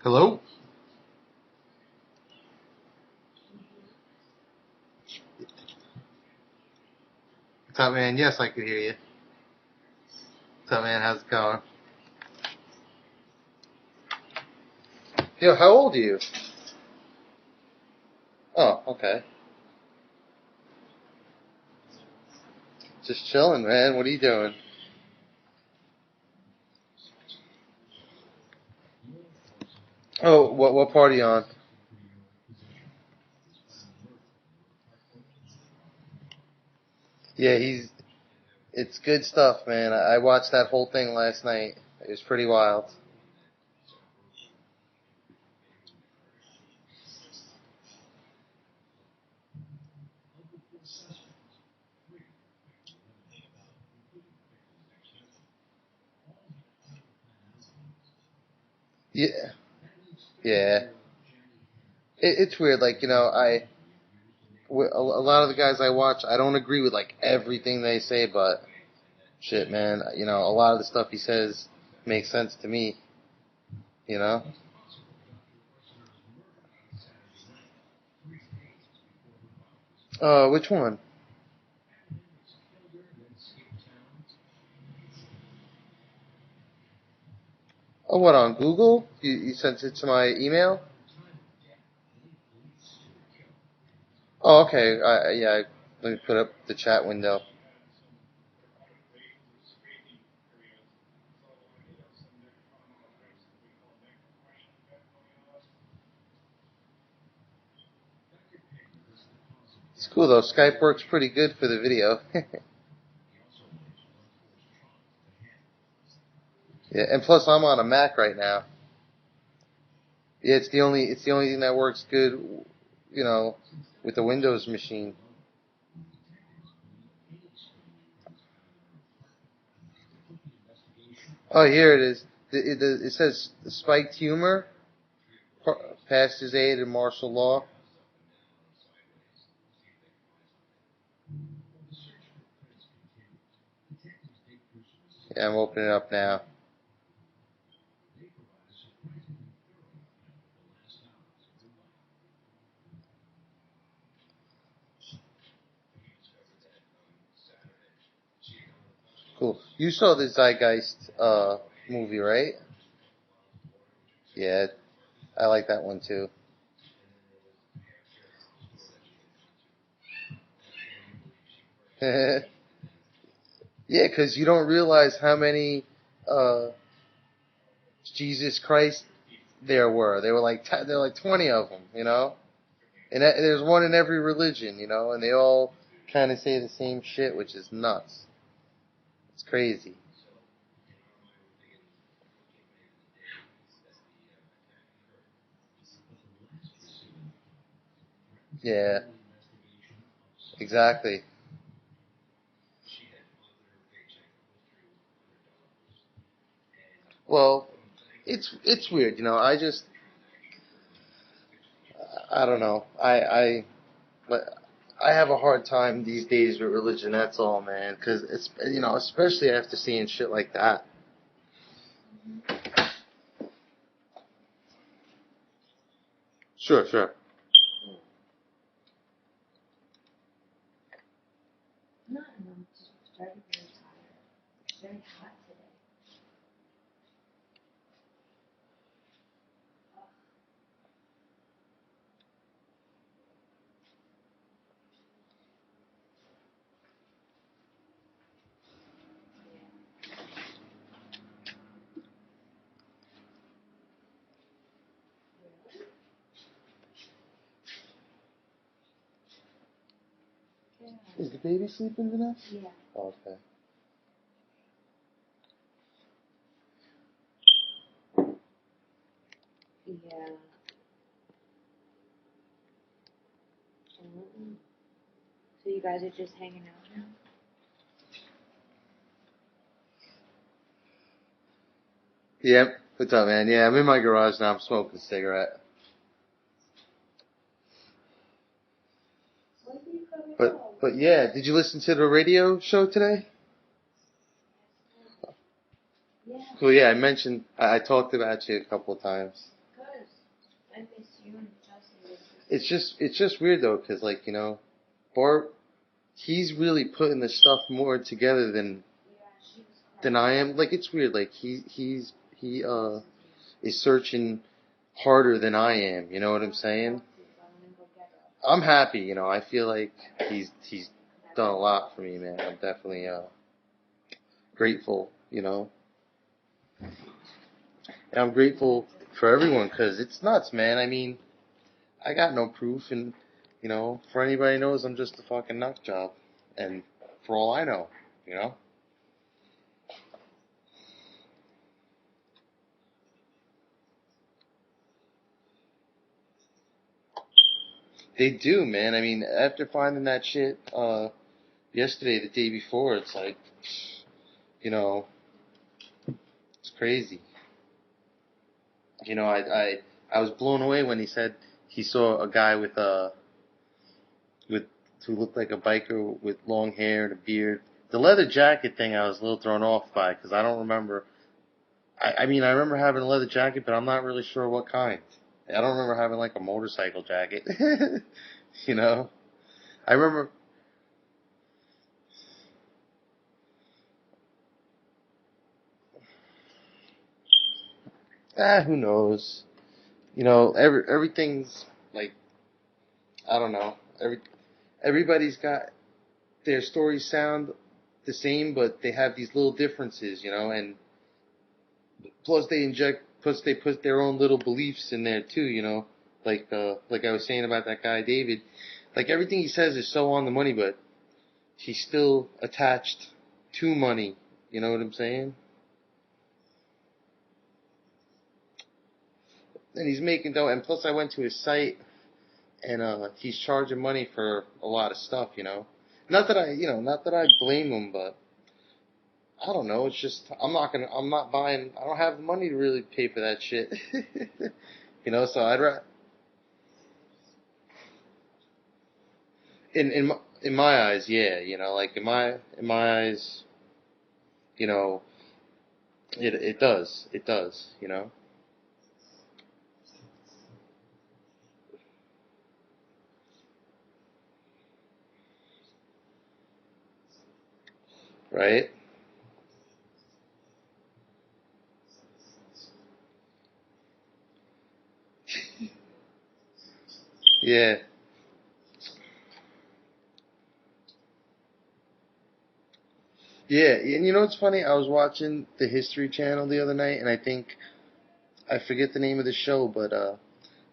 Hello? What's up, man? Yes, I could hear you. What's up, man? How's it going? Yo, how old are you? Oh, okay. Just chilling, man. What are you doing? Oh, what part are you on? Yeah, it's good stuff, man. I watched that whole thing last night. It was pretty wild. Yeah, yeah. It's weird, like, a lot of the guys I watch, I don't agree with, like, everything they say, but shit, man, a lot of the stuff he says makes sense to me, you know? Which one? Oh, what, on Google? You sent it to my email? Oh, okay. Let me put up the chat window. It's cool, though. Skype works pretty good for the video. Yeah, and plus I'm on a Mac right now. Yeah, it's the only thing that works good, you know, with the Windows machine. Oh, here it is. It says spiked humor, past his aid in martial law. Yeah, I'm opening it up now. Cool. You saw the Zeitgeist movie, right? Yeah, I like that one too. Yeah, because you don't realize how many uh, Jesus Christ there were. There were like 20 of them, and there's one in every religion, and they all kind of say the same shit, which is nuts. It's crazy. Yeah, exactly. Well, it's weird, I don't know. But I have a hard time these days with religion. That's all, man. Because it's especially after seeing shit like that. Sure, sure. Is the baby sleeping, Vanessa? Yeah. Oh, okay. Yeah. So you guys are just hanging out now? Yep. What's up, man? Yeah, I'm in my garage now. I'm smoking a cigarette. But yeah, did you listen to the radio show today? Yeah. Cool. Yeah, I talked about you a couple of times. it's just weird though, because like, you know, Bart, he's really putting the stuff more together than I am. Like, it's weird. Like, he is searching harder than I am. You know what I'm saying? I'm happy. You know, I feel like he's done a lot for me, man. I'm definitely grateful. You know, and I'm grateful for everyone because it's nuts, man. I mean, I got no proof, and you know, for anybody who knows, I'm just a fucking nut job, and for all I know, you know. They do, man. I mean, after finding that shit yesterday, the day before, it's like, you know, it's crazy. You know, I was blown away when he said he saw a guy with who looked like a biker with long hair and a beard. The leather jacket thing, I was a little thrown off by because I don't remember. I mean, I remember having a leather jacket, but I'm not really sure what kind. I don't remember having like a motorcycle jacket. You know, I remember. Who knows? You know, everything's like, I don't know. Everybody's got their stories sound the same, but they have these little differences, you know, and plus they put their own little beliefs in there too, you know, like I was saying about that guy David, like everything he says is so on the money, but he's still attached to money. You know what I'm saying? And he's making dough, and plus I went to his site, and he's charging money for a lot of stuff, you know. Not that I blame him, but I don't know. It's just I'm not buying. I don't have the money to really pay for that shit. You know, so in my eyes, yeah. You know, like in my eyes, you know, it does. You know, right? Yeah. Yeah, and you know what's funny? I was watching the History Channel the other night, and I think I forget the name of the show, but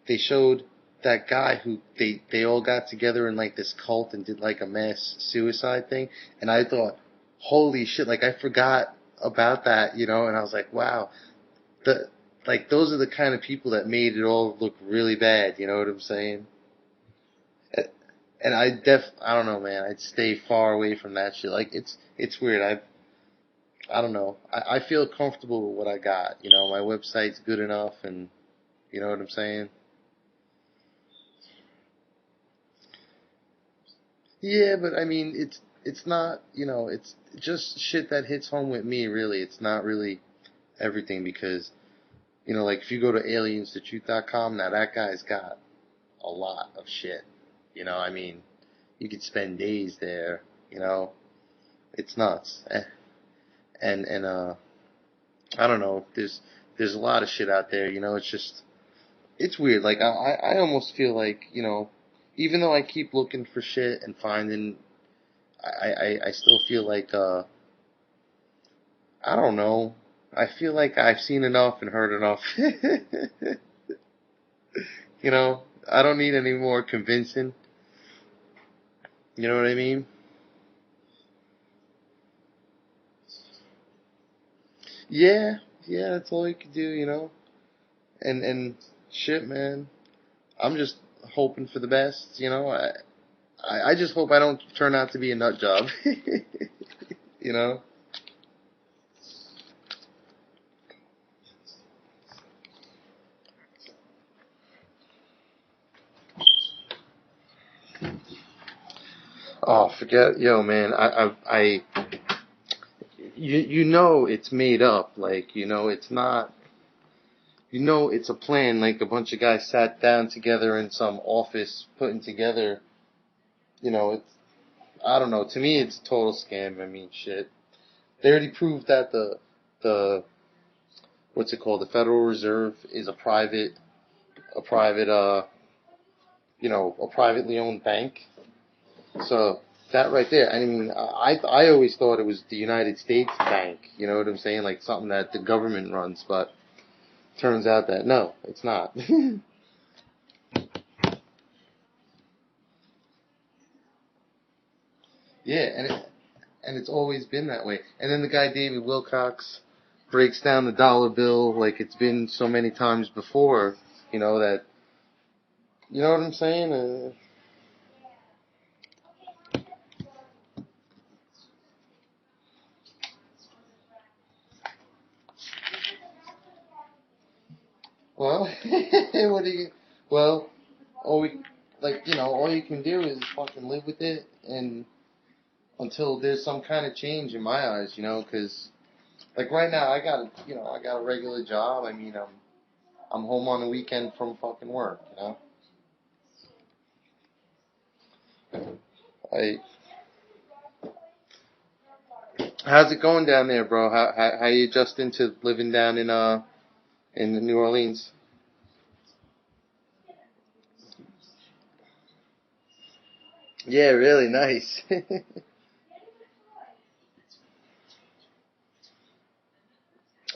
they showed that guy who they all got together in like this cult and did like a mass suicide thing, and I thought, holy shit! Like I forgot about that, you know, and I was like, wow, the like those are the kind of people that made it all look really bad. You know what I'm saying? And I don't know, man. I'd stay far away from that shit. Like it's weird. I don't know. I feel comfortable with what I got. You know, my website's good enough, and you know what I'm saying. Yeah, but I mean, it's not. You know, it's just shit that hits home with me. Really, it's not really everything because you know, like if you go to alienstitute.com, now that guy's got a lot of shit. You know, I mean, you could spend days there. You know, it's nuts. And I don't know. There's a lot of shit out there. You know, it's just it's weird. Like I almost feel like you know, even though I keep looking for shit and finding, I still feel like I don't know. I feel like I've seen enough and heard enough. You know, I don't need any more convincing. You know what I mean? Yeah, yeah. That's all you can do. You know, and shit, man. I'm just hoping for the best. You know, I just hope I don't turn out to be a nut job. You know? Oh, forget, yo, man. You know, it's made up. Like, you know, it's not. you know it's a plan. Like a bunch of guys sat down together in some office, putting together. You know, it's, I don't know. To me, it's a total scam. I mean, shit. They already proved that the what's it called? The Federal Reserve is a privately owned bank. So that right there, I mean, I always thought it was the United States Bank. You know what I'm saying? Like something that the government runs, but turns out that no, it's not. Yeah, and it's always been that way. And then the guy David Wilcox breaks down the dollar bill like it's been so many times before. You know that. You know what I'm saying? Well, what do you? Well, all we all you can do is fucking live with it, and until there's some kind of change in my eyes, because like right now I got a regular job. I mean, I'm home on the weekend from fucking work. I How's it going down there, bro? How you adjusting to living down in New Orleans? Yeah, really nice.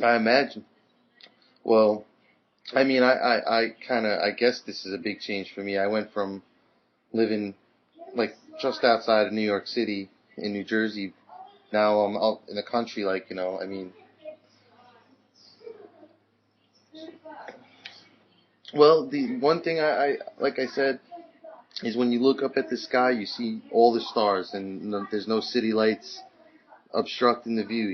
I imagine. Well, I mean, I guess this is a big change for me. I went from living like just outside of New York City in New Jersey. Now I'm out in the country, I mean, well, the one thing like I said, is when you look up at the sky, you see all the stars, and there's no city lights obstructing the view.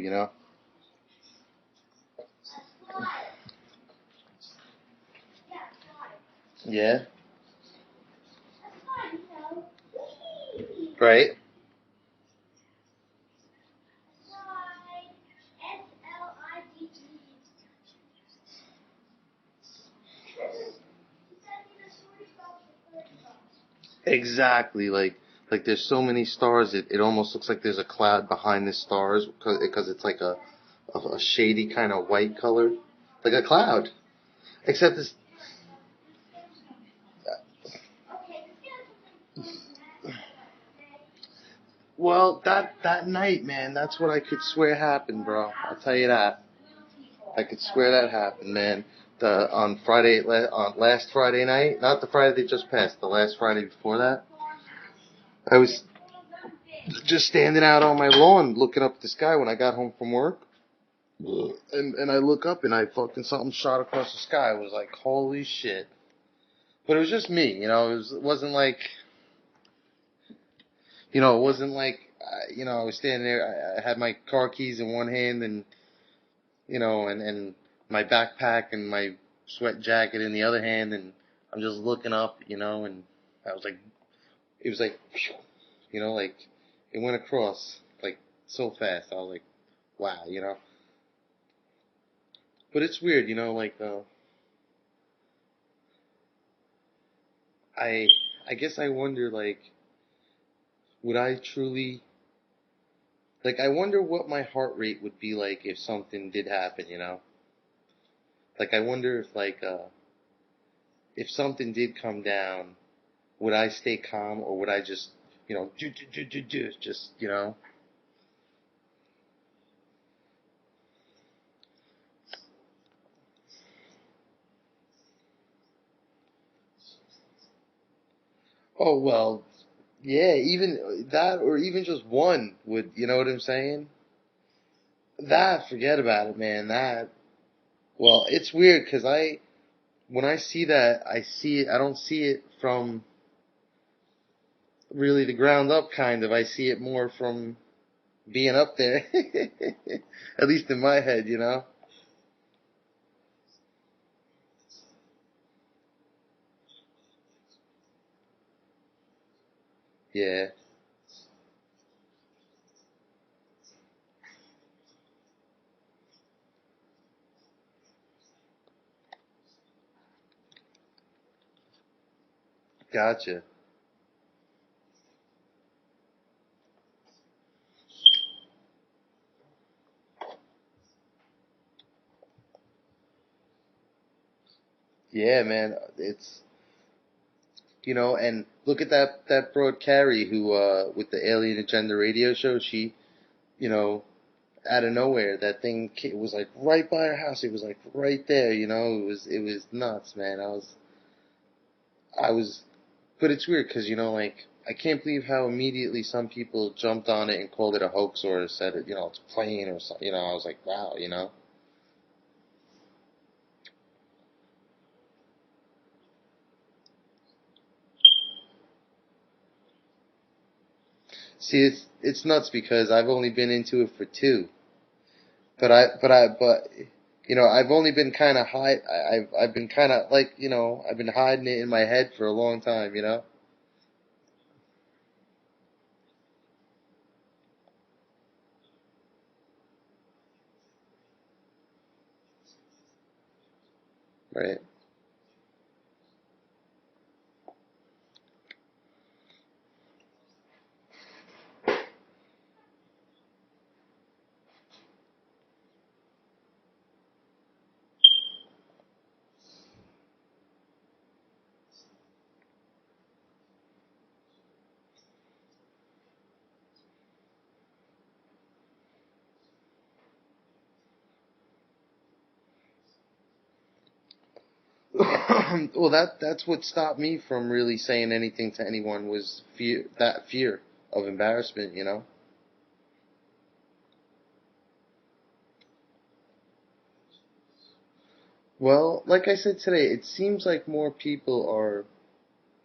Yeah. Right. Exactly. Like there's so many stars, it almost looks like there's a cloud behind the stars because it's like a shady kind of white color, like a cloud. Except it's well that night, man. That's what I could swear happened, bro. I'll tell you that. I could swear that happened, man. On last Friday night, not the Friday that just passed, the last Friday before that, I was just standing out on my lawn looking up at the sky when I got home from work. And I look up and I fucking something shot across the sky. I was like, holy shit. But it was just me, it wasn't like, it wasn't like, I was standing there, I had my car keys in one hand and, and my backpack and my sweat jacket in the other hand, and I'm just looking up, and I was like, it was like, like, it went across, like, so fast. I was like, wow. But it's weird, I I guess I wonder, like, would I truly, like, I wonder what my heart rate would be like if something did happen. Like, I wonder if something did come down, would I stay calm or would I just, just. Oh, well, yeah, even that or even just one would, you know what I'm saying? That, forget about it, man. Well, it's weird because when I see that, I don't see it from really the ground up kind of. I see it more from being up there. At least in my head. Yeah. Gotcha. Yeah, man. It's, and look at that broad Carrie who, with the Alien Agenda radio show, she, you know, out of nowhere, that thing was like right by her house. It was like right there, it was nuts, man. I was, but it's weird because, like, I can't believe how immediately some people jumped on it and called it a hoax or said it, it's a plane or something. I was like, wow. See, it's nuts because I've only been into it for two, but I've only been kind of I've been kind of like, I've been hiding it in my head for a long time. Right. Well, that's what stopped me from really saying anything to anyone was fear of embarrassment. Well, like I said today, it seems like more people are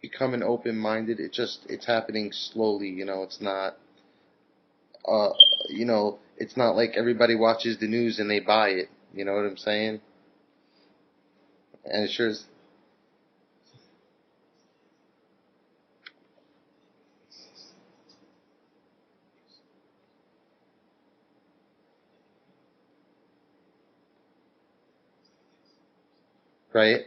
becoming open-minded. It's happening slowly. Uh, it's not like everybody watches the news and they buy it. You know what I'm saying? And it sure is, right?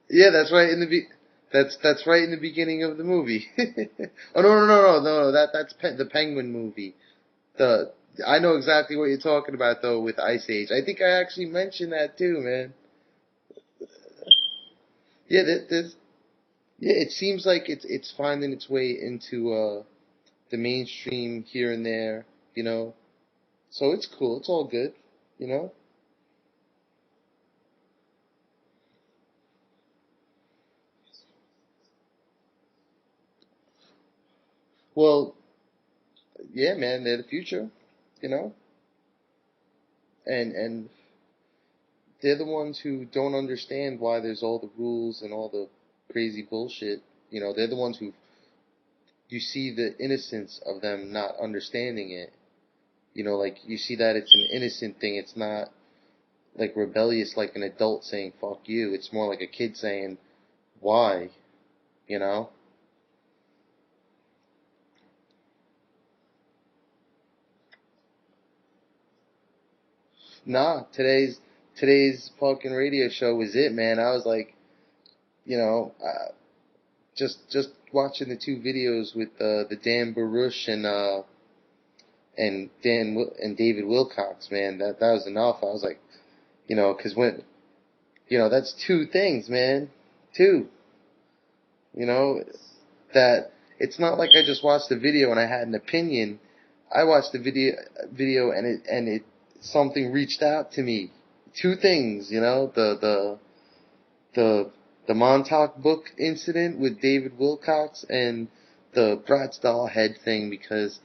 Yeah, that's right in that's right in the beginning of the movie. Oh, no, that's the Penguin movie. The I know exactly what you're talking about though with Ice Age. I think I actually mentioned that too, man. Yeah, yeah. It seems like it's finding its way into the mainstream here and there, you know. So it's cool. It's all good, you know. Well, yeah, man. They're the future, you know, and they're the ones who don't understand why there's all the rules and all the crazy bullshit. They're the ones who you see the innocence of them not understanding it. Like you see that it's an innocent thing. It's not like rebellious like an adult saying fuck you. It's more like a kid saying why, you know? Nah, today's fucking radio show was it, man. I was like, just watching the two videos with the Dan Baruch and and David Wilcox, man. That was enough. I was like, because when that's two things, man. Two, you know, that it's not like I just watched the video and I had an opinion. I watched the video and it something reached out to me. Two things, the the Montauk book incident with David Wilcox and the Bratz doll head thing because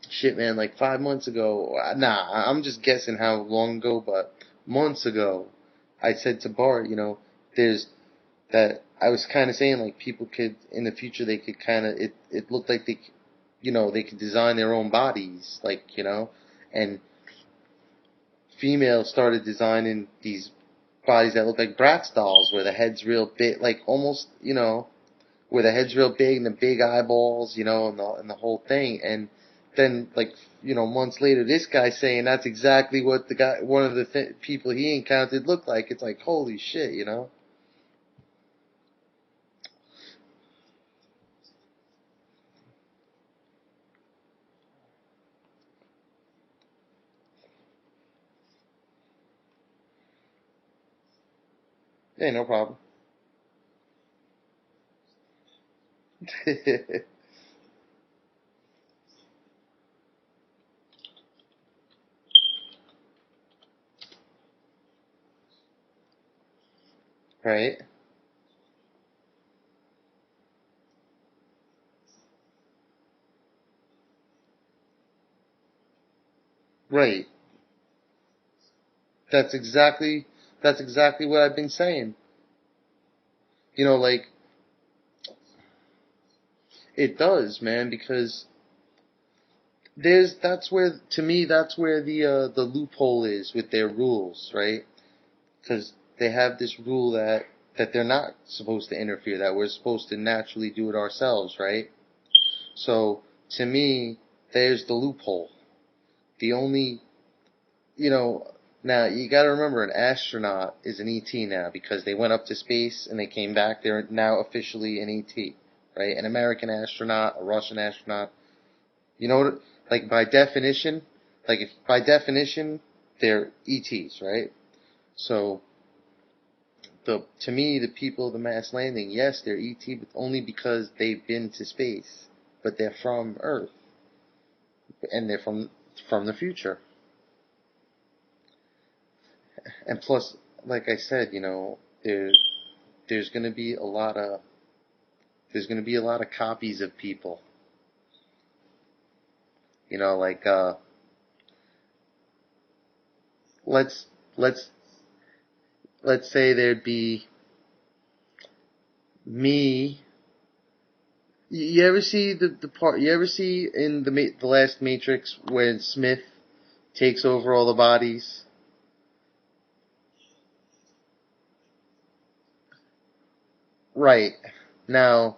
shit, man, like 5 months ago, nah, I'm just guessing how long ago, but months ago, I said to Bart, there's that I was kind of saying like people could in the future they could kind of it looked like they could design their own bodies like and females started designing these bodies that look like Bratz dolls where the head's real big like almost where the head's real big and the big eyeballs and the whole thing and then, like, months later, this guy saying that's exactly what one of the people he encountered looked like. It's like, holy shit, Hey, no problem. Right? Right. That's exactly, that's exactly what I've been saying. Like, it does, man, because that's where, to me, that's where the loophole is with their rules, right? Because they have this rule that they're not supposed to interfere, that we're supposed to naturally do it ourselves, right? So, to me, there's the loophole. The only, now you gotta remember, an astronaut is an ET now, because they went up to space and they came back, they're now officially an ET, right? An American astronaut, a Russian astronaut, like by definition, they're ETs, right? So, to me, the people of the mass landing, yes, they're ET, but only because they've been to space, but they're from Earth, and they're from the future. And plus, like I said, there's going to be a lot of copies of people. Like let's let's let's say there'd be me. You ever see the part? You ever see in the last Matrix when Smith takes over all the bodies? Right. Now,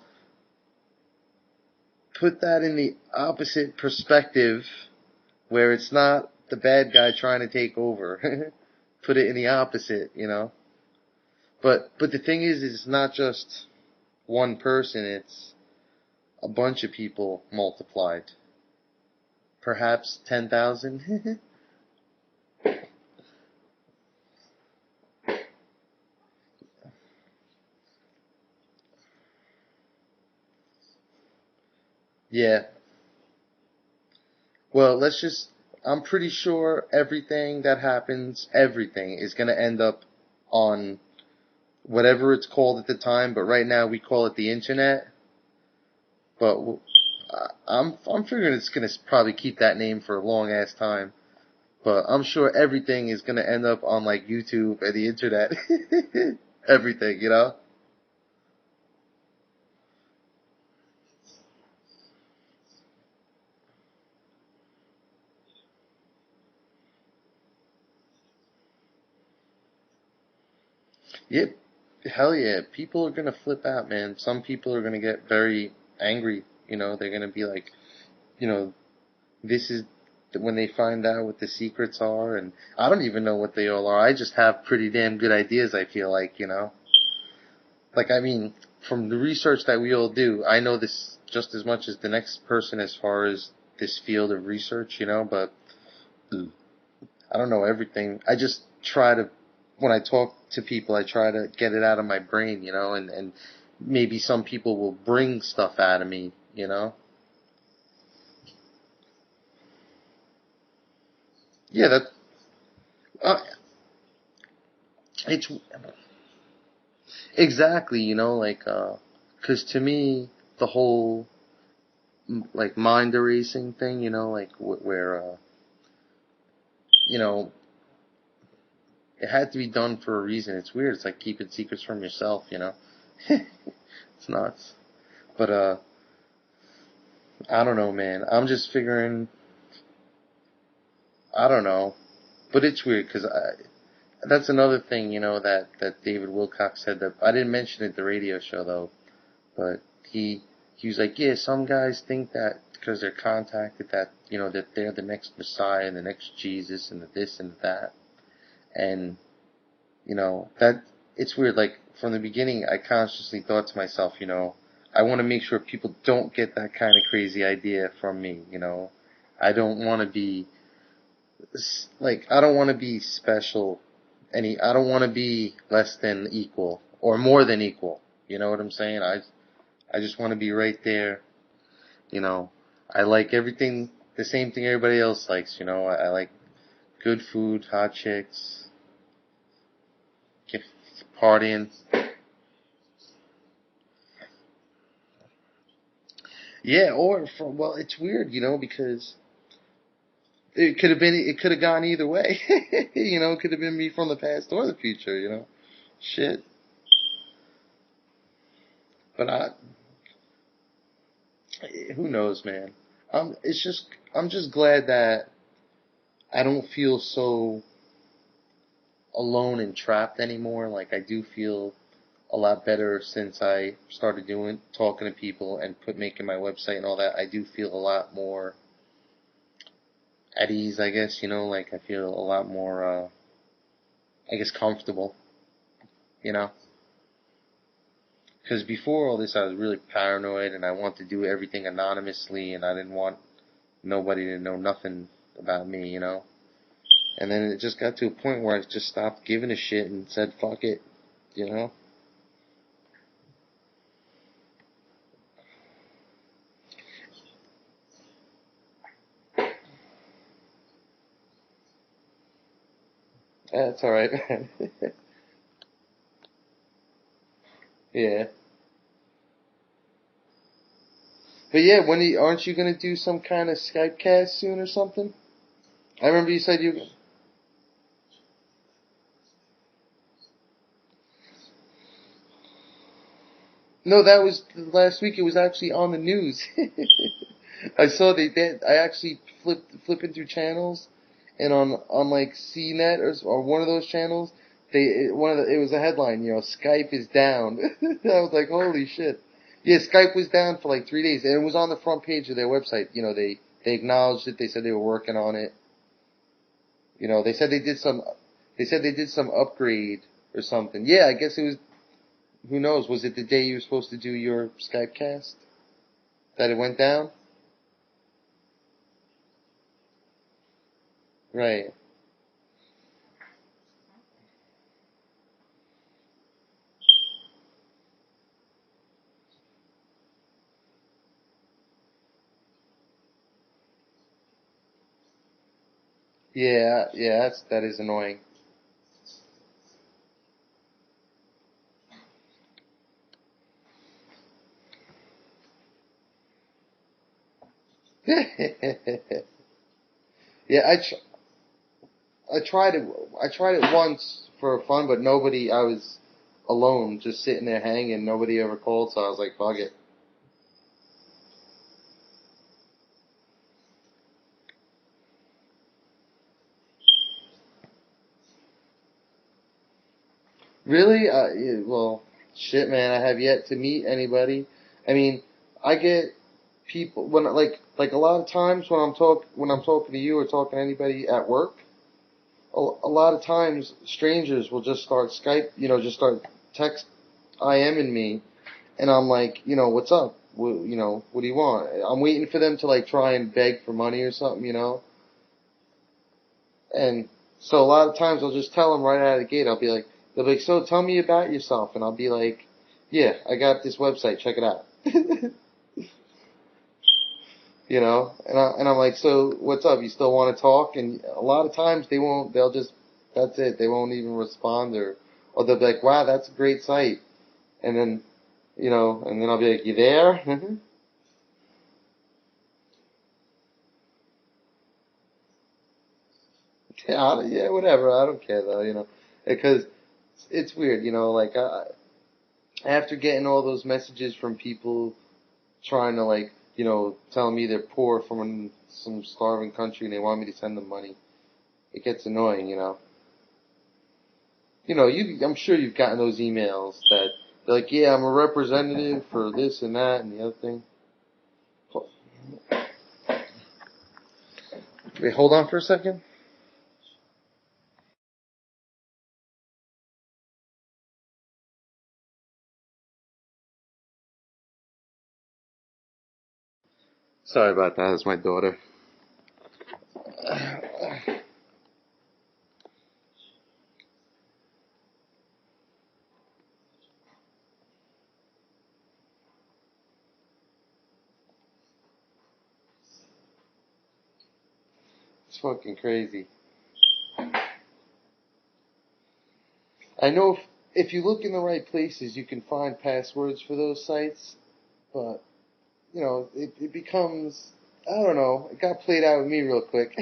put that in the opposite perspective, where it's not the bad guy trying to take over. Put it in the opposite. But the thing is it's not just one person, it's a bunch of people multiplied. Perhaps 10,000? Yeah. Well, I'm pretty sure everything is going to end up on whatever it's called at the time, but right now we call it the internet. But I'm figuring it's going to probably keep that name for a long ass time. But I'm sure everything is going to end up on like YouTube and the internet. Everything. Yep. Hell yeah. People are going to flip out, man. Some people are going to get very angry. They're going to be like, you know, this is when they find out what the secrets are, and I don't even know what they all are. I just have pretty damn good ideas, I feel like. Like, I mean, from the research that we all do, I know this just as much as the next person as far as this field of research, but I don't know everything. I just try to, when I talk to people, I try to get it out of my brain, and maybe some people will bring stuff out of me. Yeah, uh, it's exactly, like, 'cause to me, the whole, like, mind erasing thing, like, where, you know, it had to be done for a reason. It's weird. It's like keeping secrets from yourself. It's nuts. But, I don't know, man. I'm just figuring, I don't know. But it's weird, because that's another thing, that David Wilcox said, that I didn't mention it at the radio show, though, but he was like, yeah, some guys think that because they're contacted, that that they're the next Messiah and the next Jesus and the this and that. And, that, it's weird, like, from the beginning, I consciously thought to myself, I want to make sure people don't get that kind of crazy idea from me, I don't want to be, I don't want to be special, I don't want to be less than equal, or more than equal, you know what I'm saying? I just want to be right there, I like everything, the same thing everybody else likes, I like good food, hot chicks, partying. Yeah, well, it's weird, because it could have gone either way. It could have been me from the past or the future, Shit. But who knows, man? I'm just glad that I don't feel so alone and trapped anymore. Like, I do feel a lot better since I started talking to people and making my website and all that. I do feel a lot more at ease, I guess, I feel a lot more, I guess, comfortable, Because before all this, I was really paranoid and I wanted to do everything anonymously and I didn't want nobody to know nothing about me, And then it just got to a point where I just stopped giving a shit and said, fuck it, That's alright, man. Yeah. But yeah, aren't you gonna do some kind of Skype cast soon or something? I remember you said you. No, that was last week. It was actually on the news. I saw I actually flipping through channels, and on like CNET or one of those channels, it was a headline. Skype is down. I was like, holy shit. Yeah, Skype was down for like 3 days, and it was on the front page of their website. They acknowledged it. They said they were working on it. They said they did some upgrade or something. Yeah, I guess it was. Who knows? Was it the day you were supposed to do your Skype cast that it went down? Right. Yeah, yeah, that is annoying. Yeah, I tried it. I tried it once for fun, but nobody. I was alone, just sitting there hanging. Nobody ever called, so I was like, "Fuck it." Really? Yeah, well, shit, man. I have yet to meet anybody. I mean, I get people like a lot of times when I'm talking to you or talking to anybody at work. A lot of times strangers will just start Skype, just start text IMing me, and I'm like, what's up? What do you want? I'm waiting for them to like try and beg for money or something, And so a lot of times I'll just tell them right out of the gate. They'll be like, so tell me about yourself, and I'll be like, yeah, I got this website, check it out. And I'm like, so what's up? You still want to talk? And a lot of times they won't. They'll just, that's it. They won't even respond, or they'll be like, wow, that's a great site. And then, and then I'll be like, you there? Yeah, whatever. I don't care though, because it's weird, like after getting all those messages from people trying to like, telling me they're poor from some starving country and they want me to send them money, it gets annoying. I'm sure you've gotten those emails that they're like, yeah, I'm a representative for this and that and the other thing. Wait, hold on for a second. Sorry about that. That's my daughter. It's fucking crazy. I know if you look in the right places, you can find passwords for those sites, but, you know, it becomes, I don't know, it got played out with me real quick.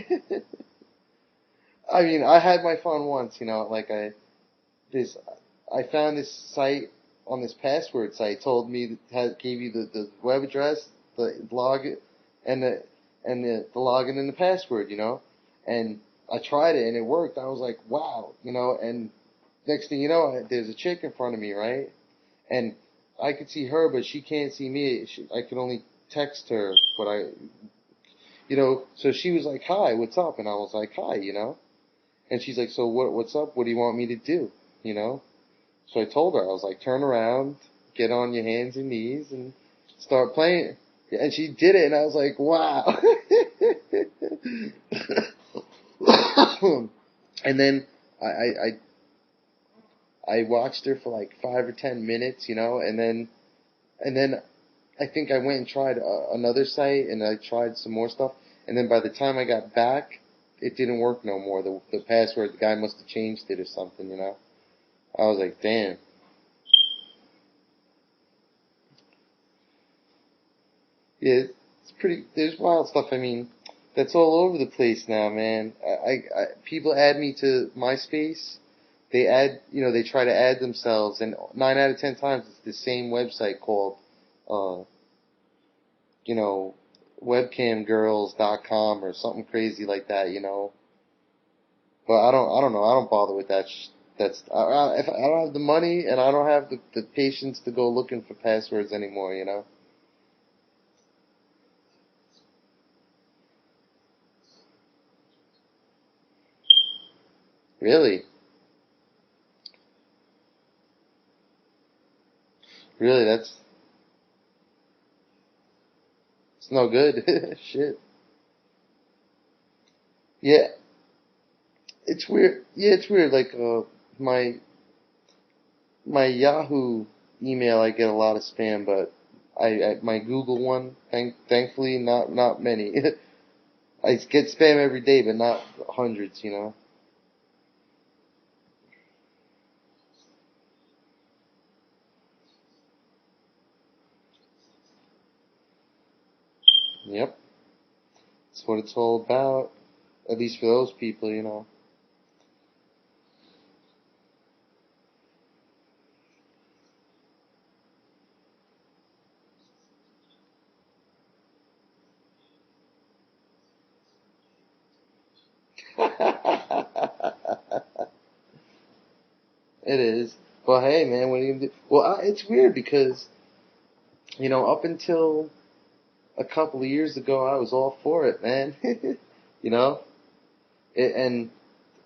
I mean, I had my fun once, you know, like I found this site on this password site, told me, gave you the web address, the login, and the login and the password, you know, and I tried it and it worked. I was like, wow, you know, and next thing you know, there's a chick in front of me, right? And I could see her, but she can't see me. I could only text her, but you know, so she was like, hi, what's up? And I was like, hi, you know? And she's like, so what's up? What do you want me to do? You know? So I told her, I was like, turn around, get on your hands and knees, and start playing. And she did it, and I was like, wow. And then I watched her for like 5 or 10 minutes, you know, and then I think I went and tried another site, and I tried some more stuff, and then by the time I got back, it didn't work no more. The password, the guy must have changed it or something, you know. I was like, damn. Yeah, it's pretty. There's wild stuff. I mean, that's all over the place now, man. People add me to MySpace. They add, you know, they try to add themselves, and 9 out of 10 times it's the same website called, you know, webcamgirls.com or something crazy like that, you know. But I don't know. I don't bother with that. If I don't have the money and I don't have the patience to go looking for passwords anymore, you know. Really, really, it's no good. Shit. Yeah, it's weird. Yeah, it's weird. Like my Yahoo email, I get a lot of spam, but my Google one, thankfully, not many. I get spam every day, but not hundreds, you know. Yep, that's what it's all about. At least for those people, you know. It is. Well, hey, man, what are you gonna do? Well, it's weird because, you know, up until a couple of years ago, I was all for it, man. You know, and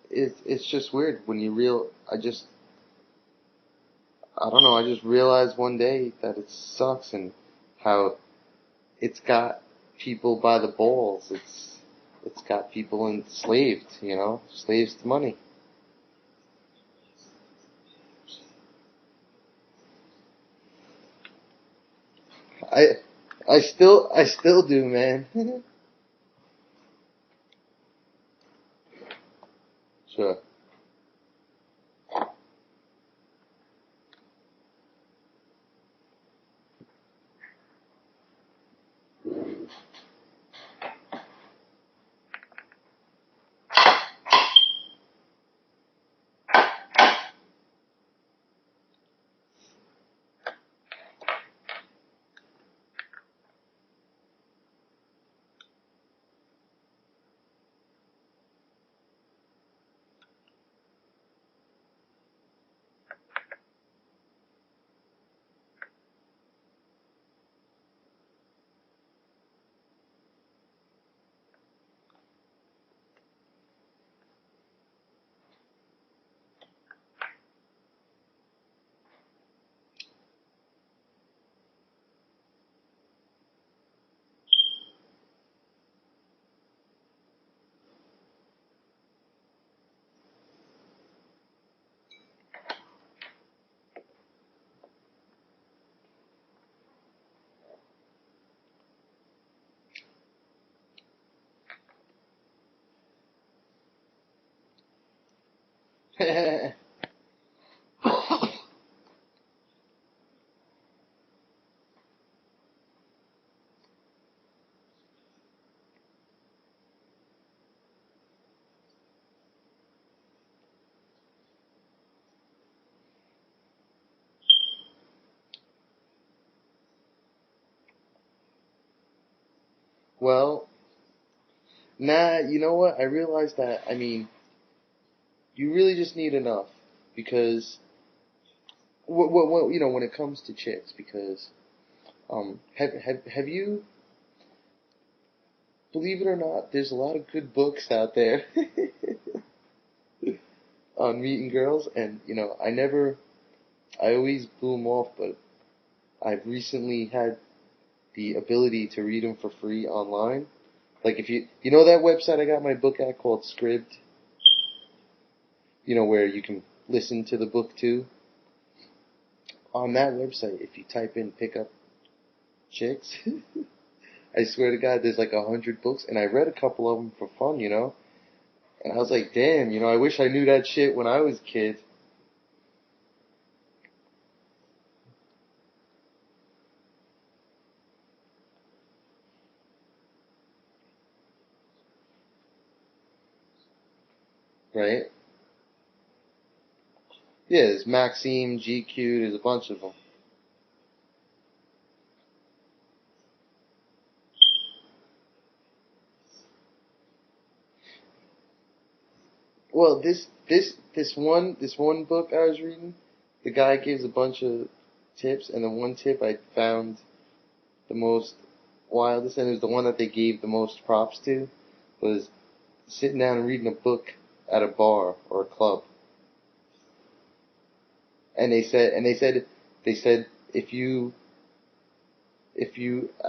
it's just weird when you I don't know, I just realized one day that it sucks and how it's got people by the balls. It's got people enslaved, you know, slaves to money. I I still do, man. Sure. Well, nah, you know what? I realized that, I mean, you really just need enough. Because, you know, when it comes to chicks, because, have you, believe it or not, there's a lot of good books out there on meeting girls, and, you know, I always blew them off, but I've recently had the ability to read them for free online. Like if you know that website I got my book at called Scribd, you know, where you can listen to the book too. On that website, if you type in pick up chicks, I swear to God, there's like 100 books, and I read a couple of them for fun, you know. And I was like, damn, you know, I wish I knew that shit when I was a kid. Right? Yeah, there's Maxime, GQ, there's a bunch of them. Well, this one book I was reading, the guy gives a bunch of tips, and the one tip I found the most wildest, and it was the one that they gave the most props to, was sitting down and reading a book at a bar or a club. And they said if you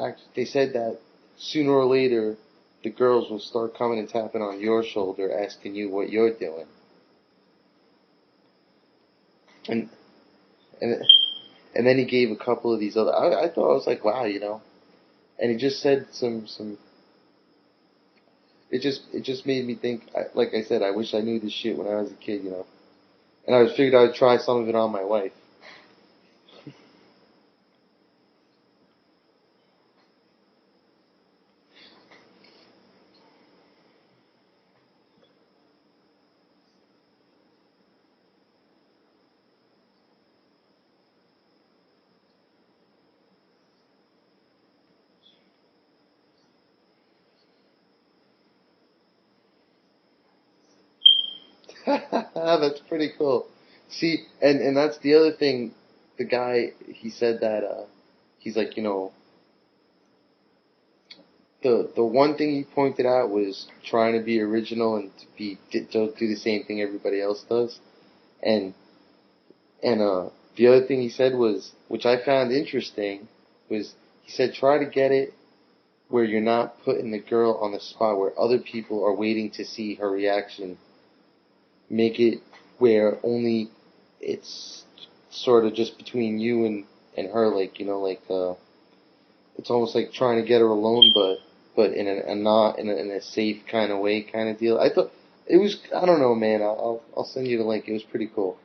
act, they said that sooner or later the girls will start coming and tapping on your shoulder, asking you what you're doing. And and and then he gave a couple of these other. I thought I was like, wow, you know. And he just said some. It just made me think. Like I said, I wish I knew this shit when I was a kid, you know. And I figured I would try some of it on my wife. That's pretty cool. See, and that's the other thing. The guy, he said that he's like, you know, the one thing he pointed out was trying to be original and to do the same thing everybody else does. And the other thing he said was, which I found interesting, was he said try to get it where you're not putting the girl on the spot where other people are waiting to see her reaction. Make it where only it's sort of just between you and her, like, you know, like, it's almost like trying to get her alone, but in a not in a safe kind of way kind of deal. I thought it was, I don't know, man, I'll send you the link. It was pretty cool.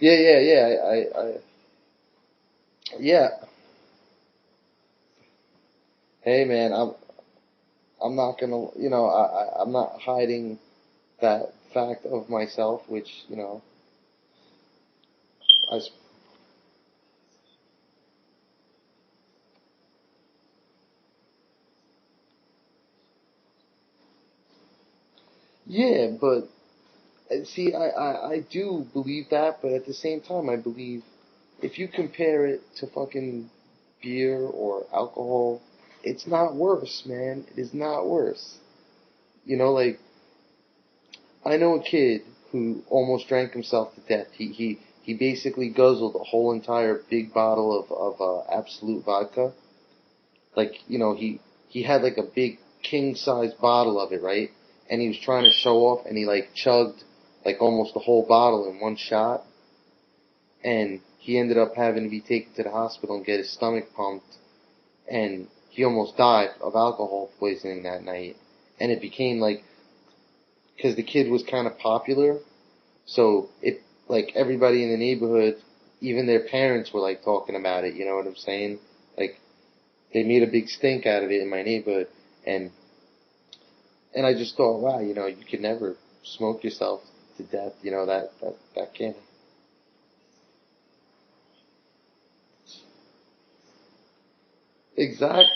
Yeah. Yeah. Hey, man, I'm not gonna, you know, I'm not hiding that fact of myself, which, you know, I, yeah, but see, I do believe that, but at the same time, I believe if you compare it to fucking beer or alcohol, it's not worse, man. It is not worse. You know, like, I know a kid who almost drank himself to death. He basically guzzled a whole entire big bottle of Absolute vodka. Like, you know, he had like a big king size bottle of it, right? And he was trying to show off, and he like chugged like almost the whole bottle in one shot, and he ended up having to be taken to the hospital and get his stomach pumped, and he almost died of alcohol poisoning that night. And it became like, because the kid was kind of popular, so it, like, everybody in the neighborhood, even their parents were like talking about it, you know what I'm saying? Like, they made a big stink out of it in my neighborhood, and I just thought, wow, you know, you could never smoke yourself to death, you know, that can't. Exactly.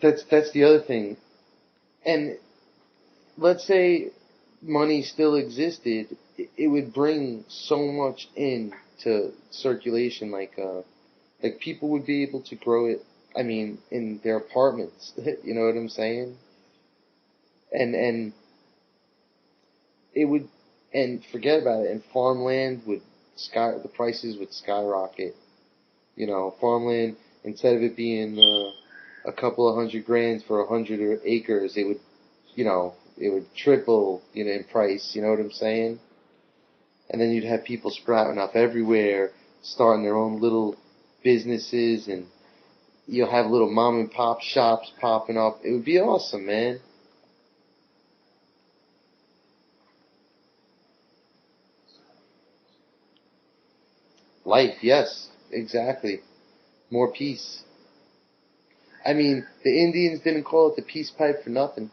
That's the other thing. And let's say money still existed, it would bring so much into circulation, like people would be able to grow it, I mean, in their apartments. You know what I'm saying? And it would, and forget about it, and farmland would the prices would skyrocket. You know, farmland, instead of it being a couple of $100,000 for 100 acres, it would, you know, it would triple, you know, in price. You know what I'm saying? And then you'd have people sprouting up everywhere, starting their own little businesses, and you'll have little mom and pop shops popping up. It would be awesome, man. Life, yes, exactly. More peace. I mean, the Indians didn't call it the peace pipe for nothing.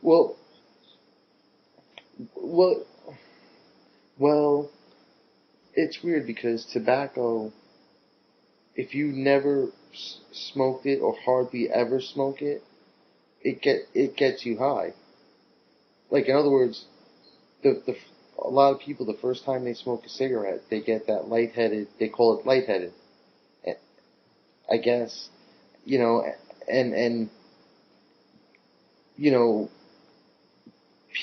Well, well, well, it's weird because tobacco, if you never smoked it or hardly ever smoke it, it gets you high. Like, in other words, the a lot of people, the first time they smoke a cigarette, they get that lightheaded. They call it lightheaded, I guess. You know, and you know,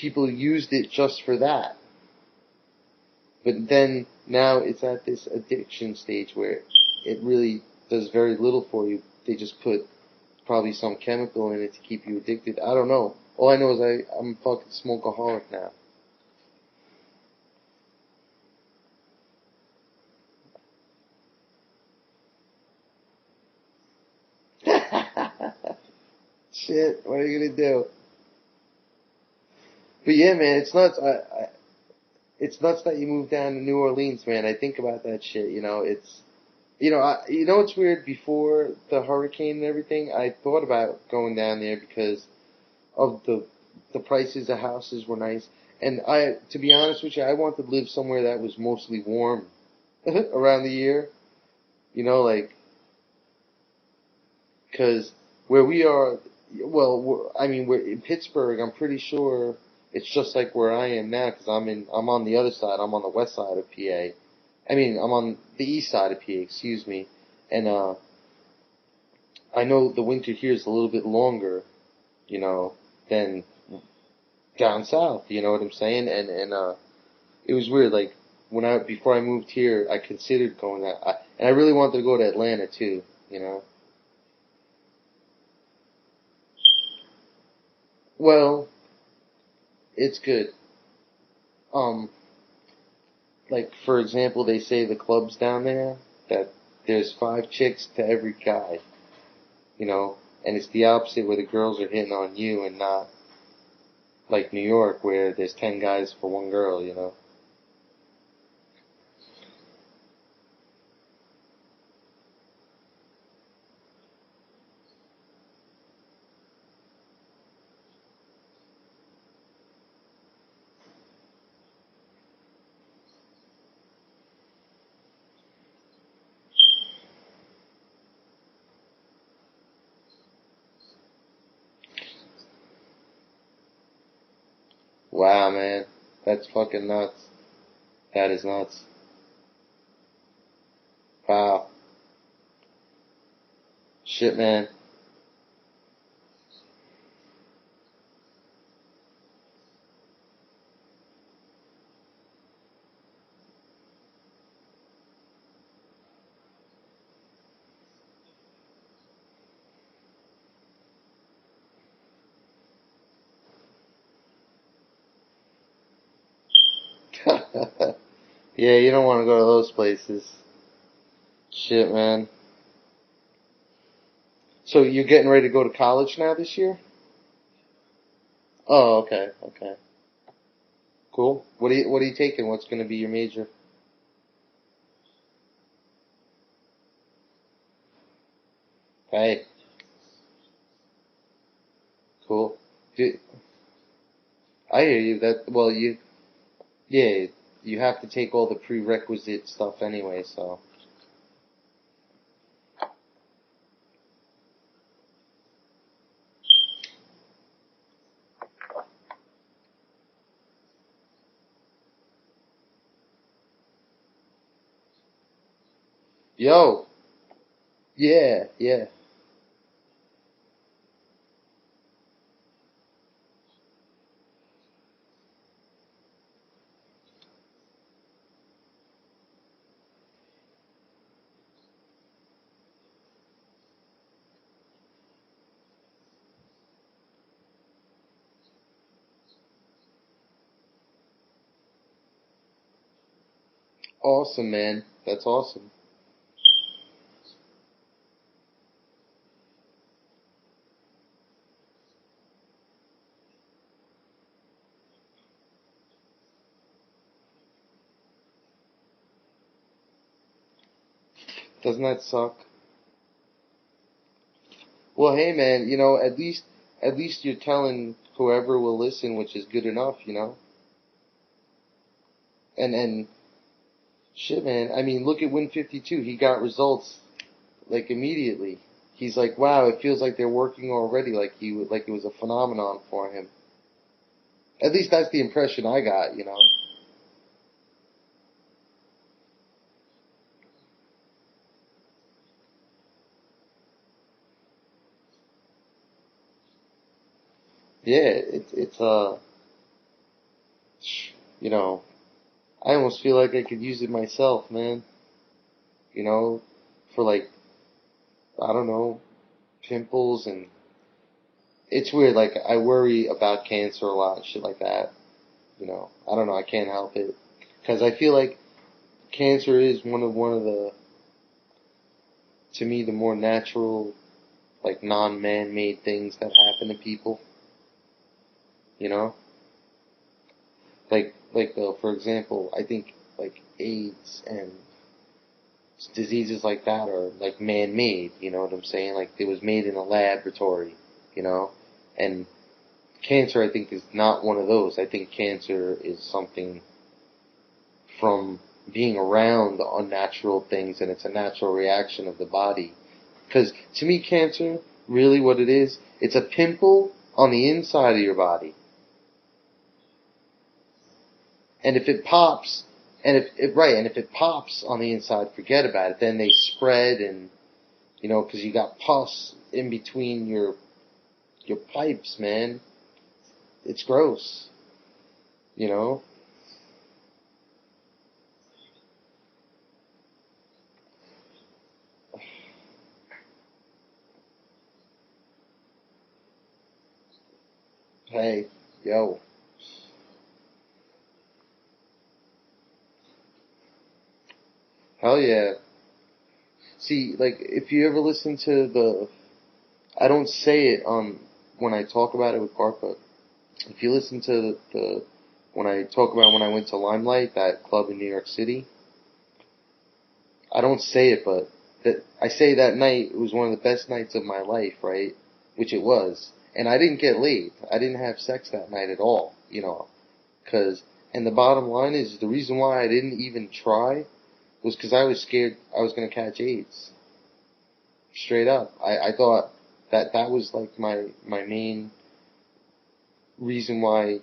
people used it just for that. But then now it's at this addiction stage where it really does very little for you. They just put probably some chemical in it to keep you addicted. I don't know. All I know is I'm a fucking smokeaholic now. Shit, what are you gonna do? But yeah, man, it's nuts. It's nuts that you moved down to New Orleans, man. I think about that shit. You know, it's, you know, it's weird. Before the hurricane and everything, I thought about going down there because of the prices of houses were nice, and to be honest with you, I wanted to live somewhere that was mostly warm around the year. You know, like, because where we are, well, I mean, we're in Pittsburgh. I'm pretty sure it's just like where I am now because I'm on the other side. I'm on the west side of PA. I mean, I'm on the east side of PA. Excuse me. And I know the winter here is a little bit longer, you know, than down south. You know what I'm saying? And it was weird. Like, before I moved here, I considered going out, and I really wanted to go to Atlanta too. You know. Well, it's good. Um, like, for example, they say the clubs down there that there's 5 chicks to every guy, you know, and it's the opposite where the girls are hitting on you and not like New York where there's 10 guys for one girl, you know. Wow, man, that's fucking nuts. That is nuts. Wow. Shit, man. Yeah, you don't want to go to those places. Shit, man. So you're getting ready to go to college now this year? Oh, okay, okay. Cool. What are you taking? What's going to be your major? Hey, cool. Do, I hear you. Yeah, you have to take all the prerequisite stuff anyway, so. Yo, yeah, yeah. Awesome, man. That's awesome. Doesn't that suck? Well, hey, man, at least you're telling whoever will listen, which is good enough, you know? And shit, man. I mean, look at Win 52. He got results like immediately. He's like, wow, it feels like they're working already, like it was a phenomenon for him. At least that's the impression I got, you know? Yeah, you know, I almost feel like I could use it myself, man. You know, for like, I don't know, pimples, and it's weird. Like, I worry about cancer a lot and shit like that. You know, I don't know. I can't help it because I feel like cancer is one of the, to me, the more natural, like, non-man-made things that happen to people. You know, for example, I think like AIDS and diseases like that are like man-made. You know what I'm saying? Like, it was made in a laboratory. You know, and cancer, I think, is not one of those. I think cancer is something from being around unnatural things, and it's a natural reaction of the body. Because to me, cancer, really what it is, it's a pimple on the inside of your body. And if it pops, and if it pops on the inside, forget about it. Then they spread, and because you got pus in between your pipes, man. It's gross, you know. Hey, yo, hell yeah. See, like, if you ever listen to I don't say it on when I talk about it with Clark, but if you listen to when I talk about when I went to Limelight, that club in New York City, I don't say it, but I say that night it was one of the best nights of my life, right? Which it was, and I didn't get laid. I didn't have sex that night at all, and the bottom line is the reason why I didn't even try was because I was scared I was gonna catch AIDS. Straight up, I thought that was like my main reason why,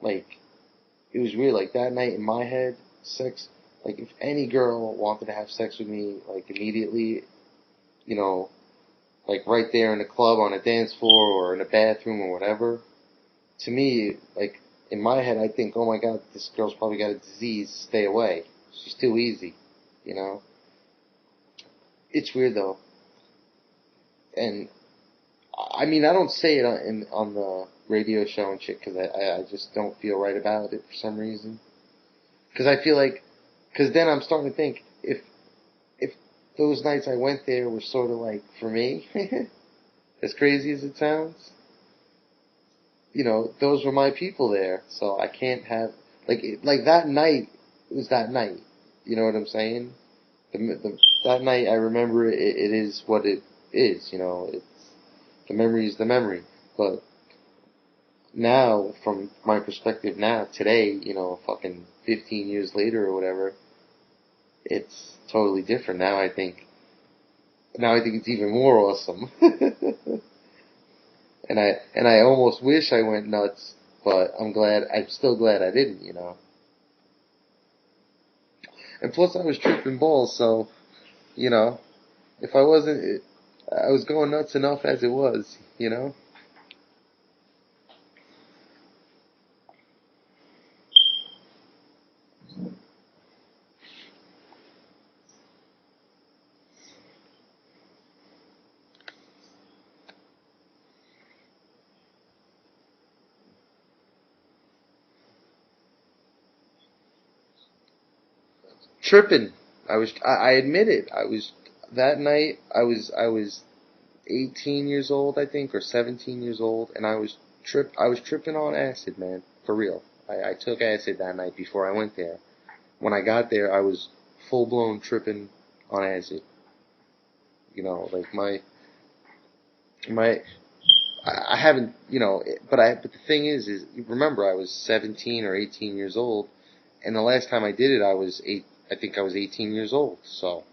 like, it was weird. Like, that night in my head, sex, like, if any girl wanted to have sex with me, like, immediately, you know, like, right there in the club, on a dance floor, or in a bathroom, or whatever, to me, like, in my head, I think, oh my god, this girl's probably got a disease, stay away. She's too easy, you know? It's weird, though. And, I mean, I don't say it on the radio show and shit, because I just don't feel right about it for some reason. Because I feel like, because then I'm starting to think, if those nights I went there were sort of like for me, as crazy as it sounds, those were my people there, so I can't have, like that night was that night. You know what I'm saying? That night, I remember it is what it is, it's, the memory is the memory. But now, from my perspective now, today, fucking 15 years later or whatever, it's totally different. Now I think it's even more awesome. And I almost wish I went nuts, but I'm still glad I didn't, And plus I was tripping balls, so, if I wasn't, I was going nuts enough as it was. Tripping. I admit it. That night, I was 18 years old, I think, or 17 years old, and I was tripping on acid, man. For real. I took acid that night before I went there. When I got there, I was full blown tripping on acid. Like my, I haven't, but the thing is remember I was 17 or 18 years old, and the last time I did it, I think I was 18 years old, so,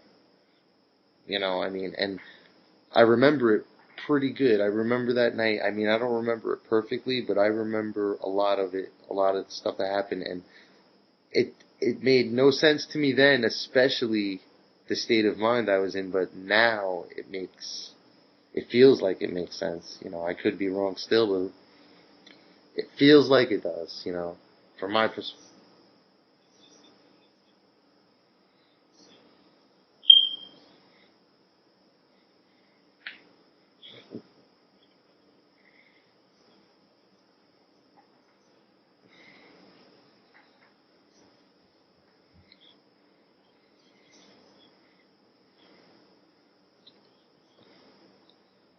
and I remember it pretty good. I remember that night. I don't remember it perfectly, but I remember a lot of it, a lot of the stuff that happened, and it made no sense to me then, especially the state of mind I was in, but now it feels like it makes sense. I could be wrong still, but it feels like it does, from my perspective.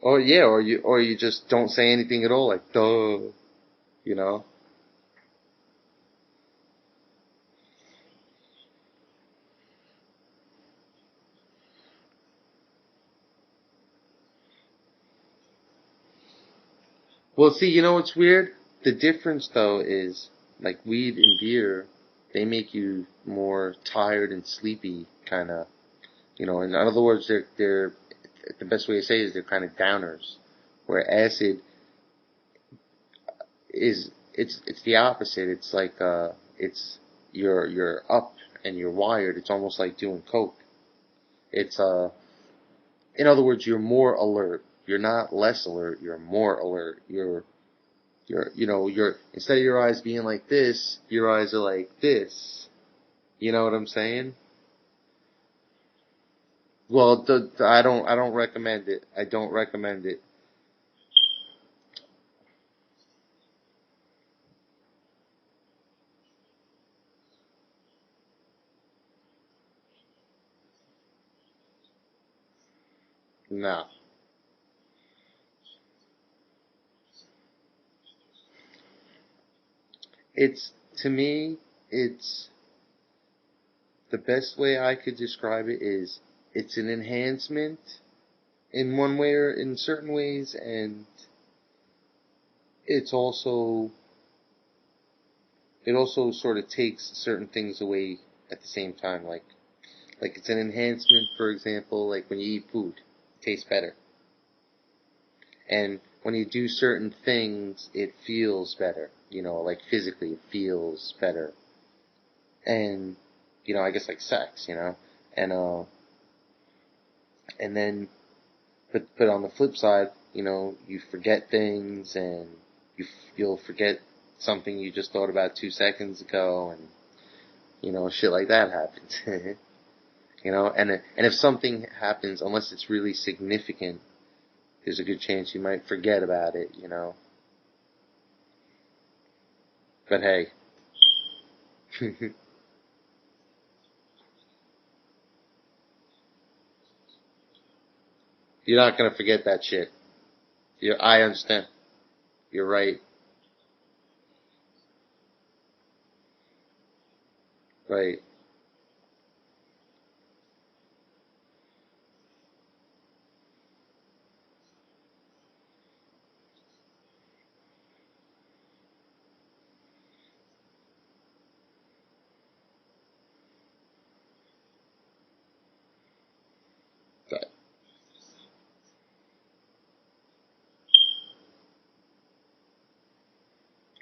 Or yeah, or you just don't say anything at all, like duh, you know. Well, see, what's weird? The difference though is like weed and beer, they make you more tired and sleepy, kind of. In other words, they're the best way to say it is they're kind of downers, where acid it's the opposite. It's like it's you're up and you're wired. It's almost like doing coke. It's in other words, you're more alert. You're not less alert. You're more alert. You're instead of your eyes being like this, your eyes are like this. You know what I'm saying? Well, I don't recommend it. I don't recommend it. No. It's, to me, it's, the best way I could describe it is, it's an enhancement in one way or in certain ways, and it's also, it also sort of takes certain things away at the same time, like it's an enhancement, for example, like when you eat food, it tastes better. And when you do certain things, it feels better. Like physically, it feels better. And, I guess like sex, and, and then, but on the flip side, you forget things and you'll forget something you just thought about 2 seconds ago, and, shit like that happens. And if something happens, unless it's really significant, there's a good chance you might forget about it. But hey. You're not gonna forget that shit. I understand. You're right. Right.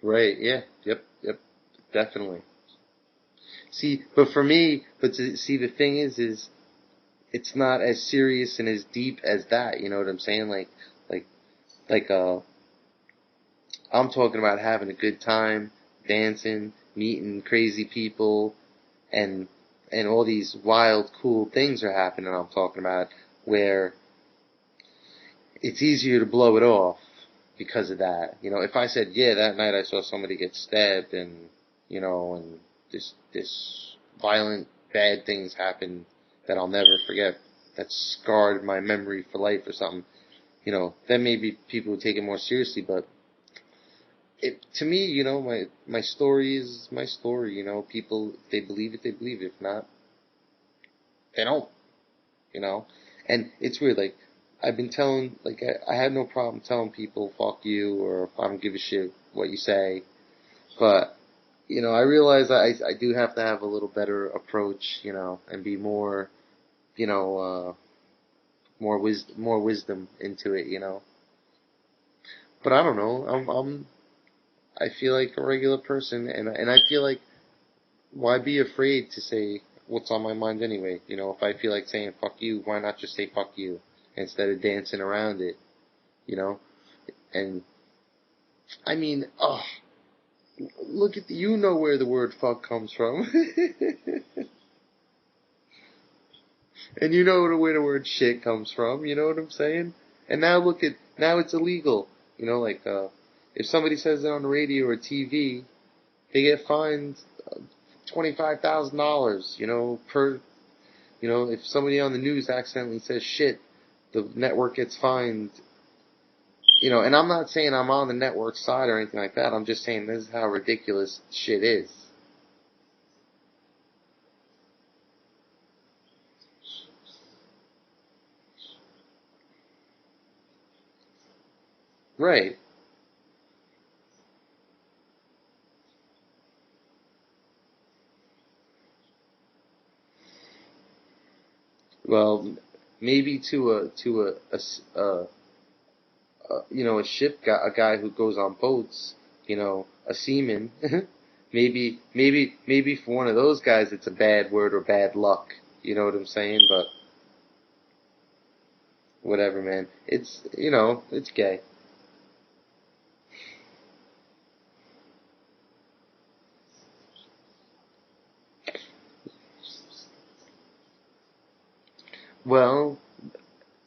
Right. Yeah. Yep. Yep. Definitely. See, but for me, see, the thing is it's not as serious and as deep as that. You know what I'm saying? Like, like, I'm talking about having a good time, dancing, meeting crazy people, and all these wild, cool things are happening. I'm talking about where it's easier to blow it off because of that. You know, if I said, yeah, that night I saw somebody get stabbed and, you know, and this violent, bad things happened that I'll never forget, that scarred my memory for life or something, you know, then maybe people would take it more seriously. But to me, you know, my story is my story. You know, people, if they believe it, they believe it. If not, they don't. You know, and it's weird. Like, I've been telling, like, I had no problem telling people fuck you, or I don't give a shit what you say. But, you know, I realize I do have to have a little better approach, you know, and be more, you know, more wisdom into it, you know. But I don't know. I feel like a regular person, and I feel like, why be afraid to say what's on my mind anyway? You know, if I feel like saying fuck you, why not just say fuck you instead of dancing around it? You know? And, I mean, look at you know where the word fuck comes from. And you know where the word shit comes from, you know what I'm saying? And now now it's illegal. You know, like, if somebody says it on the radio or TV, they get fined $25,000, you know, you know, if somebody on the news accidentally says shit, the network gets fined. You know, and I'm not saying I'm on the network side or anything like that. I'm just saying this is how ridiculous shit is. Right. Well, maybe to you know, a guy who goes on boats, you know, a seaman. maybe for one of those guys it's a bad word or bad luck. You know what I'm saying? But whatever, man. It's, you know, it's gay. Well,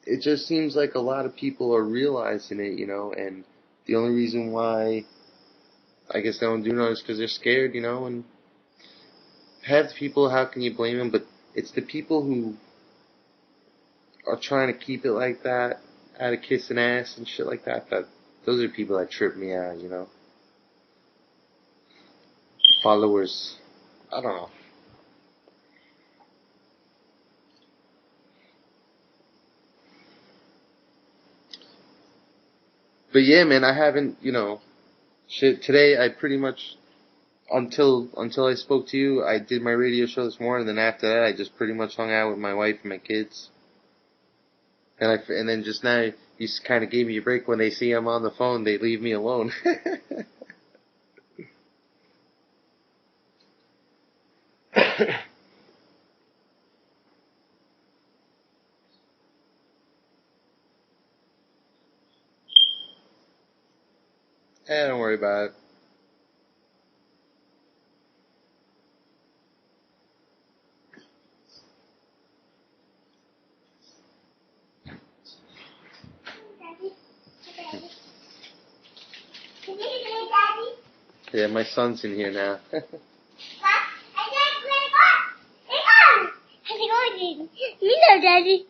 it just seems like a lot of people are realizing it, you know, and the only reason why I guess they don't do nothing is because they're scared, you know, and half the people, how can you blame them? But it's the people who are trying to keep it like that, out of kissing ass and shit like that, those are the people that trip me out, you know. Followers, I don't know. But yeah, man, I haven't, you know, shit, today I pretty much, until I spoke to you, I did my radio show this morning, and then after that I just pretty much hung out with my wife and my kids. And then just now, you kind of gave me a break. When they see I'm on the phone, they leave me alone. Don't worry about it. Yeah, my son's in here now. How's it going, Daddy? You know, Daddy.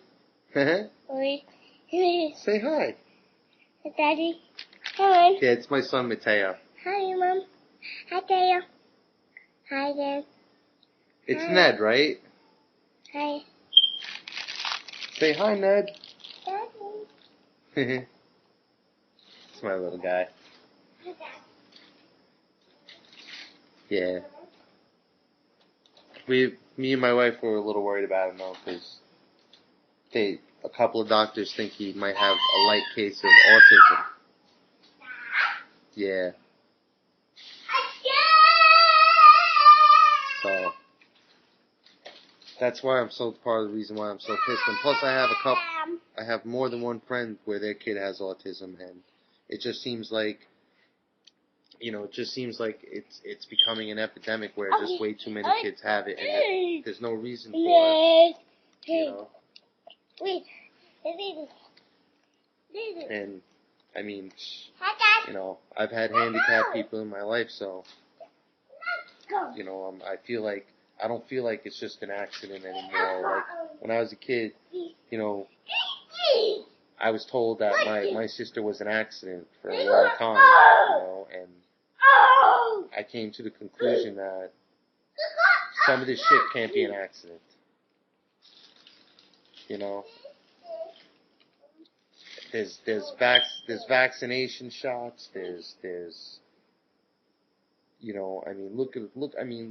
Oi. Say hi. Daddy. Hi. Yeah, it's my son Mateo. Hi, Mom. Hi, Dad. Hi, Dad. It's Hi. Ned, right? Hi. Say hi, Ned. Daddy. It's my little guy. Yeah. Me and my wife were a little worried about him though, because a couple of doctors think he might have a light case of autism. Yeah. So that's why part of the reason why I'm so pissed. And plus, I have more than one friend where their kid has autism, and it just seems like, it's becoming an epidemic where just way too many kids have it, and there's no reason for it. And I mean, I've had handicapped people in my life, so I don't feel like it's just an accident anymore. Like when I was a kid, I was told that my sister was an accident for a long time, and I came to the conclusion that some of this shit can't be an accident. There's vaccination shots.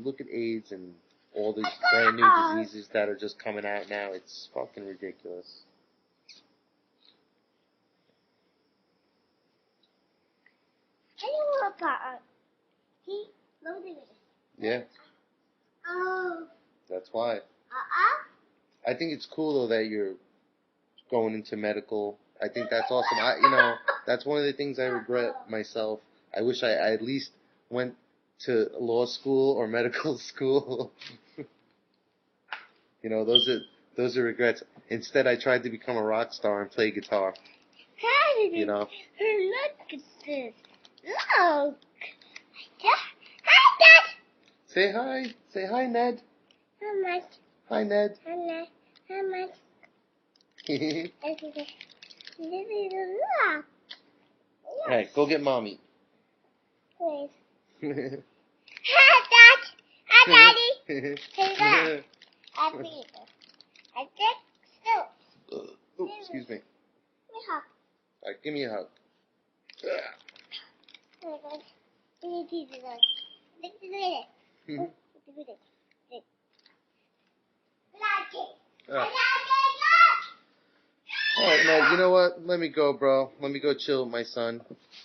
Look at AIDS and all these brand new diseases that are just coming out now. It's fucking ridiculous. Yeah. That's why. I think it's cool though that you're going into medical. I think that's awesome. That's one of the things I regret myself. I wish I at least went to law school or medical school. Those are regrets. Instead, I tried to become a rock star and play guitar. Look at this. Look. Hi, Dad. Say hi. Say hi, Ned. How much? Hi, Ned. How much? How much? Hey, go get mommy. Please. Hi, Dad. Hi, Daddy. Hey, Dad. I think so. Oh, excuse me. Hug. All right, give me a hug. Alright, Ned, you know what? Let me go, bro. Let me go chill with my son.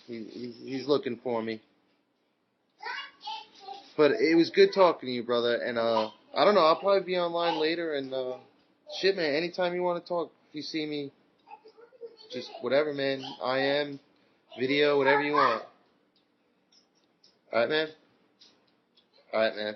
He's looking for me. But it was good talking to you, brother. And, I don't know, I'll probably be online later. And, shit, man, anytime you want to talk, if you see me, just whatever, man. Video, whatever you want. Alright, man? Alright, man.